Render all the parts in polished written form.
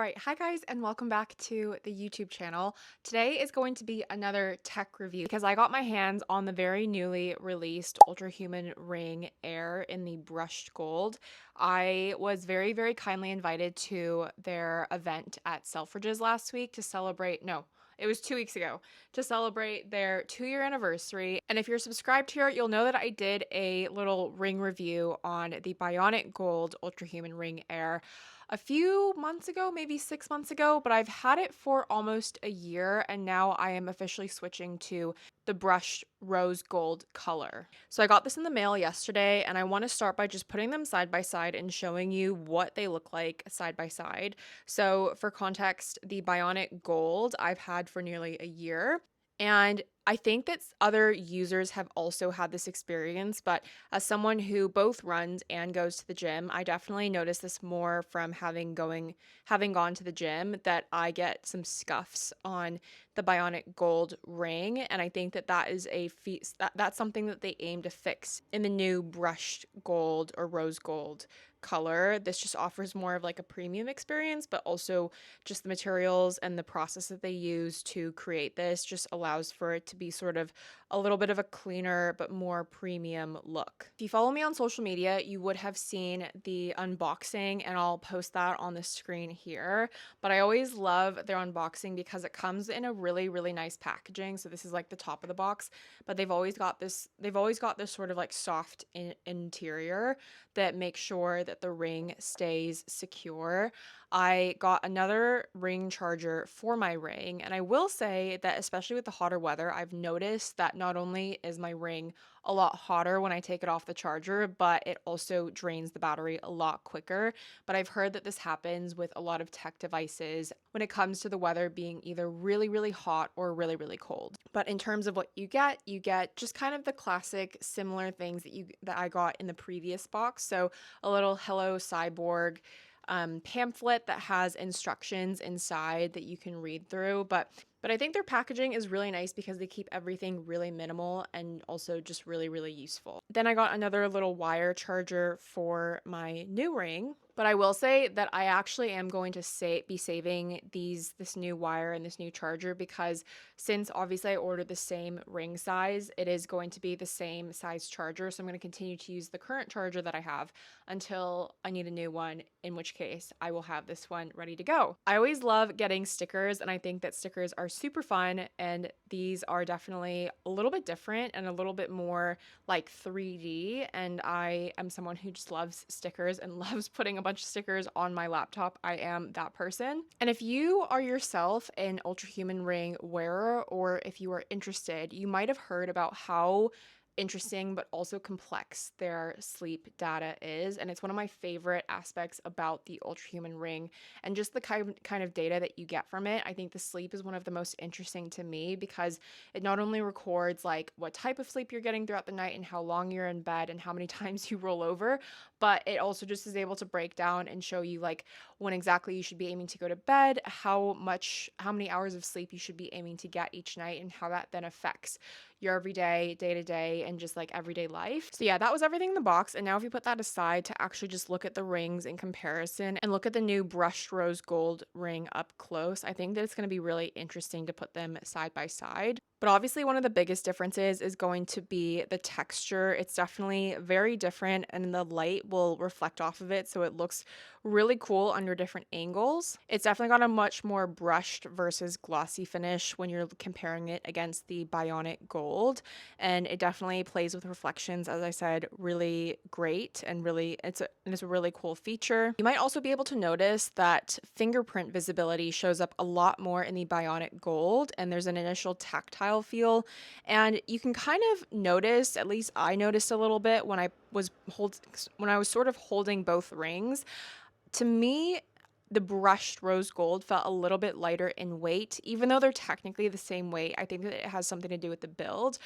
Alright, hi guys and welcome back to the YouTube channel. Today is going to be another tech review because I got my hands on the very newly released Ultrahuman Ring Air in the brushed gold. I was very kindly invited to their event at Selfridges last week to celebrate, no, it was 2 weeks ago, to celebrate their 2-year anniversary. And if you're subscribed here, you'll know that I did a little ring review on the Bionic Gold Ultrahuman Ring Air a few months ago, maybe 6 months ago, but I've had it for almost a year and now I am officially switching to the brushed rose gold color. So I got this in the mail yesterday and I want to start by just putting them side by side and showing you what they look like side by side. So for context, the Bionic Gold I've had for nearly a year. And I think that other users have also had this experience, but as someone who both runs and goes to the gym, I definitely notice this more from having gone to the gym, that I get some scuffs on the Bionic Gold ring, and I think that that is that's something that they aim to fix in the new brushed gold or rose gold color. This just offers more of like a premium experience, but also just the materials and the process that they use to create this just allows for it to be sort of a little bit of a cleaner but more premium look. If you follow me on social media, you would have seen the unboxing and I'll post that on the screen here. But I always love their unboxing because it comes in a really nice packaging. So this is like the top of the box, but they've always got this sort of like soft interior that makes sure that the ring stays secure. I got another ring charger for my ring, and I will say that especially with the hotter weather, I've noticed that not only is my ring a lot hotter when I take it off the charger, but it also drains the battery a lot quicker. But I've heard that this happens with a lot of tech devices when it comes to the weather being either really hot or really cold. But in terms of what you get just kind of the classic similar things that I got in the previous box. So a little Hello Cyborg pamphlet that has instructions inside that you can read through, but I think their packaging is really nice because they keep everything really minimal and also just really useful. Then I got another little wire charger for my new ring, but I will say that I actually am going to be saving this new wire and this new charger because since obviously I ordered the same ring size, it is going to be the same size charger. So I'm going to continue to use the current charger that I have until I need a new one, in which case I will have this one ready to go. I always love getting stickers and I think that stickers are super fun, and these are definitely a little bit different and a little bit more like 3D, and I am someone who just loves stickers and loves putting a bunch of stickers on my laptop. I am that person. And if you are yourself an Ultrahuman Ring wearer, or if you are interested, you might have heard about how interesting but also complex their sleep data is, and it's one of my favorite aspects about the Ultrahuman Ring and just the kind of data that you get from it. I think the sleep is one of the most interesting to me because it not only records like what type of sleep you're getting throughout the night and how long you're in bed and how many times you roll over, but it also just is able to break down and show you like when exactly you should be aiming to go to bed, how many hours of sleep you should be aiming to get each night, and how that then affects your everyday, day-to-day, and just like everyday life. So yeah, that was everything in the box. And now if you put that aside to actually just look at the rings in comparison and look at the new brushed rose gold ring up close, I think that it's going to be really interesting to put them side by side. But obviously one of the biggest differences is going to be the texture. It's definitely very different and the light will reflect off of it, so it looks really cool under different angles. It's definitely got a much more brushed versus glossy finish when you're comparing it against the Bionic Gold, and it definitely plays with reflections, as I said, really great, and it's a really cool feature. You might also be able to notice that fingerprint visibility shows up a lot more in the Bionic Gold, and there's an initial tactile feel, and you can kind of notice, at least I noticed a little bit when I was sort of holding both rings. To me, the brushed rose gold felt a little bit lighter in weight, even though they're technically the same weight. I think that it has something to do with the build,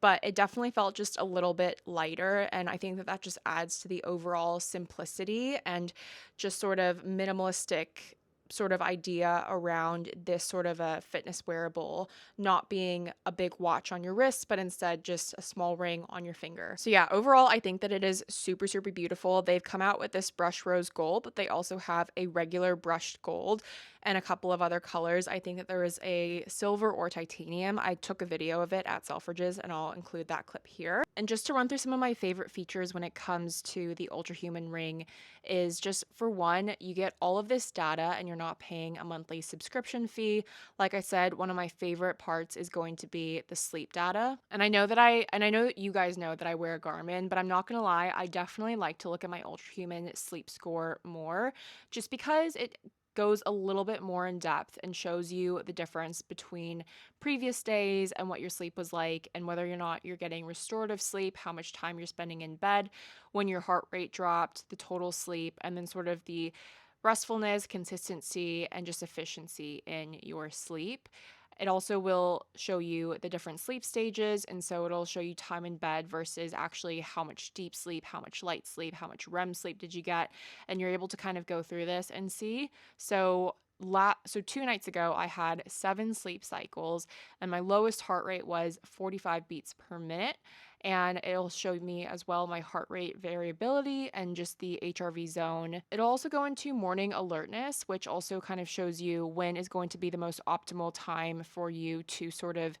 but it definitely felt just a little bit lighter, and I think that that just adds to the overall simplicity and just sort of minimalistic sort of idea around this sort of a fitness wearable not being a big watch on your wrist, but instead just a small ring on your finger. So yeah, overall, I think that it is super, super beautiful. They've come out with this brushed rose gold, but they also have a regular brushed gold and a couple of other colors. I think that there is a silver or titanium. I took a video of it at Selfridges and I'll include that clip here. And just to run through some of my favorite features when it comes to the Ultrahuman ring is just, for one, you get all of this data and you're not paying a monthly subscription fee. Like I said, one of my favorite parts is going to be the sleep data. And I know that you guys know that I wear a Garmin, but I'm not going to lie, I definitely like to look at my Ultrahuman sleep score more just because it goes a little bit more in depth and shows you the difference between previous days and what your sleep was like, and whether or not you're getting restorative sleep, how much time you're spending in bed, when your heart rate dropped, the total sleep, and then sort of the restfulness, consistency, and just efficiency in your sleep. It also will show you the different sleep stages, and so it'll show you time in bed versus actually how much deep sleep, how much light sleep, how much REM sleep did you get, and you're able to kind of go through this and see. So 2 nights ago, I had 7 sleep cycles, and my lowest heart rate was 45 beats per minute. And it'll show me as well my heart rate variability and just the HRV zone. It'll also go into morning alertness, which also kind of shows you when is going to be the most optimal time for you to sort of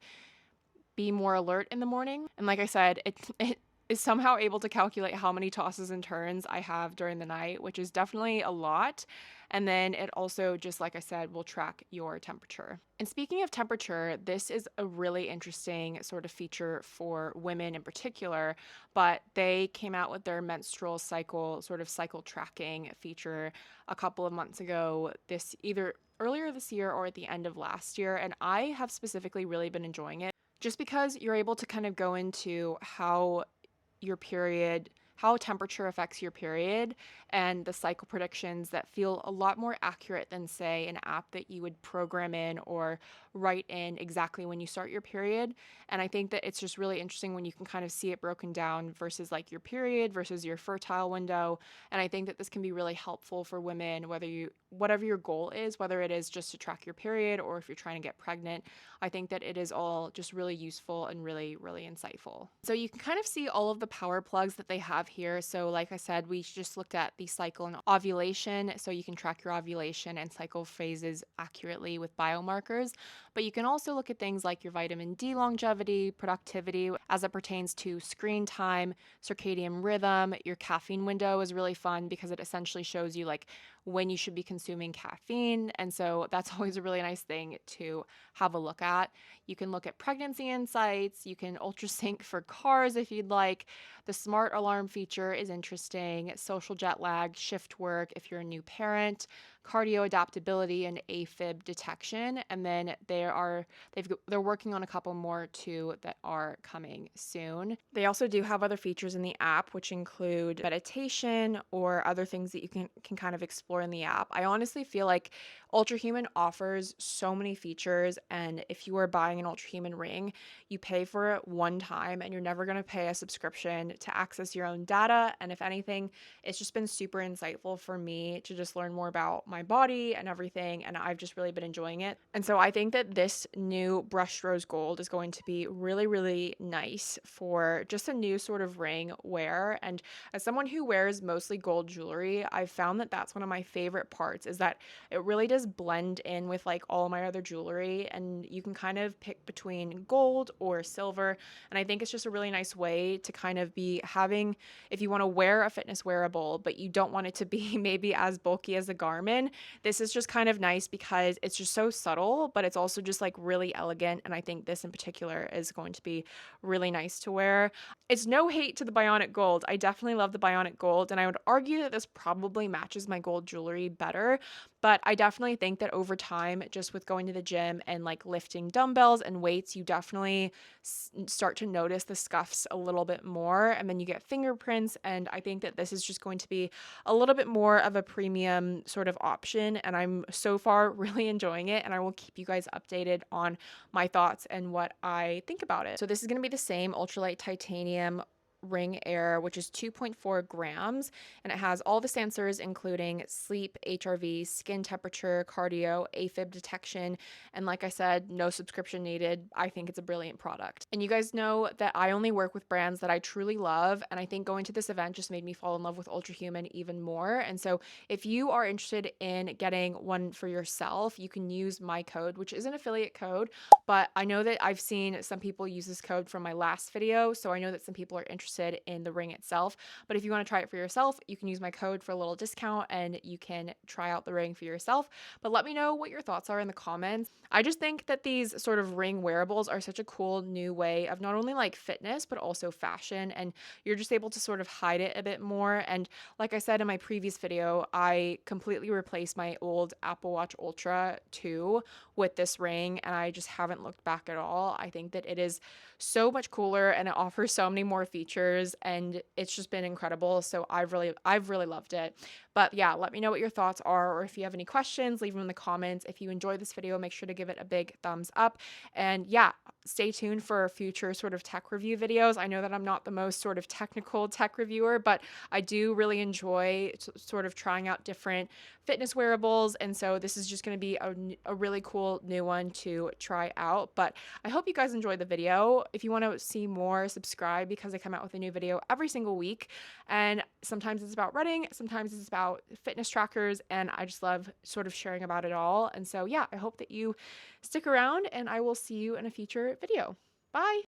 be more alert in the morning. And like I said, it is somehow able to calculate how many tosses and turns I have during the night, which is definitely a lot. And then it also, just like I said, will track your temperature. And speaking of temperature, this is a really interesting sort of feature for women in particular, but they came out with their menstrual cycle, sort of cycle tracking feature a couple of months ago, this either earlier this year or at the end of last year. And I have specifically really been enjoying it just because you're able to kind of go into how your period, how temperature affects your period, and the cycle predictions that feel a lot more accurate than, say, an app that you would program in or write in exactly when you start your period. And I think that it's just really interesting when you can kind of see it broken down versus like your period versus your fertile window. And I think that this can be really helpful for women, whatever your goal is, whether it is just to track your period or if you're trying to get pregnant. I think that it is all just really useful and really, really insightful. So you can kind of see all of the power plugs that they have here. So like I said, we just looked at the cycle and ovulation, so you can track your ovulation and cycle phases accurately with biomarkers. But you can also look at things like your vitamin D longevity, productivity as it pertains to screen time, circadian rhythm. Your caffeine window is really fun because it essentially shows you like when you should be consuming caffeine. And so that's always a really nice thing to have a look at. You can look at pregnancy insights. You can ultrasync for cars if you'd like. The smart alarm feature is interesting. Social jet lag, shift work if you're a new parent, cardio adaptability and AFib detection. And then they're working on a couple more too that are coming soon. They also do have other features in the app, which include meditation or other things that you can kind of explore in the app. I honestly feel like Ultrahuman offers so many features, and if you are buying an Ultrahuman ring, you pay for it one time and you're never going to pay a subscription to access your own data. And if anything, it's just been super insightful for me to just learn more about my body and everything, and I've just really been enjoying it. And so I think that this new brushed rose gold is going to be really, really nice for just a new sort of ring wear. And as someone who wears mostly gold jewelry, I've found that that's one of my favorite parts, is that it really does blend in with like all my other jewelry, and you can kind of pick between gold or silver. And I think it's just a really nice way to kind of be having, if you want to wear a fitness wearable, but you don't want it to be maybe as bulky as a Garmin, this is just kind of nice because it's just so subtle, but it's also just like really elegant. And I think this in particular is going to be really nice to wear. It's no hate to the Bionic Gold. I definitely love the Bionic Gold, and I would argue that this probably matches my gold jewelry better. But I definitely think that over time, just with going to the gym and like lifting dumbbells and weights, you definitely start to notice the scuffs a little bit more, and then you get fingerprints. And I think that this is just going to be a little bit more of a premium sort of option, and I'm so far really enjoying it, and I will keep you guys updated on my thoughts and what I think about it. So this is going to be the same ultralight titanium Ring Air, which is 2.4 grams, and it has all the sensors, including sleep, HRV, skin temperature, cardio, AFib detection, and like I said, no subscription needed. I think it's a brilliant product. And you guys know that I only work with brands that I truly love, and I think going to this event just made me fall in love with Ultrahuman even more. And so if you are interested in getting one for yourself, you can use my code, which is an affiliate code, but I know that I've seen some people use this code from my last video, so I know that some people are interested in the ring itself. But if you want to try it for yourself, you can use my code for a little discount and you can try out the ring for yourself. But let me know what your thoughts are in the comments. I just think that these sort of ring wearables are such a cool new way of not only like fitness, but also fashion, and you're just able to sort of hide it a bit more. And like I said in my previous video, I completely replaced my old Apple Watch Ultra 2 with this ring, and I just haven't looked back at all. I think that it is so much cooler and it offers so many more features, and it's just been incredible. So I've really loved it. But yeah, let me know what your thoughts are, or if you have any questions, leave them in the comments. If you enjoyed this video, make sure to give it a big thumbs up. And yeah, stay tuned for future sort of tech review videos. I know that I'm not the most sort of technical tech reviewer, but I do really enjoy sort of trying out different fitness wearables. And so this is just going to be a really cool new one to try out. But I hope you guys enjoyed the video. If you want to see more, subscribe, because I come out with a new video every single week. And sometimes it's about running, sometimes it's about fitness trackers, and I just love sort of sharing about it all. And so yeah, I hope that you stick around, and I will see you in a future video. Bye!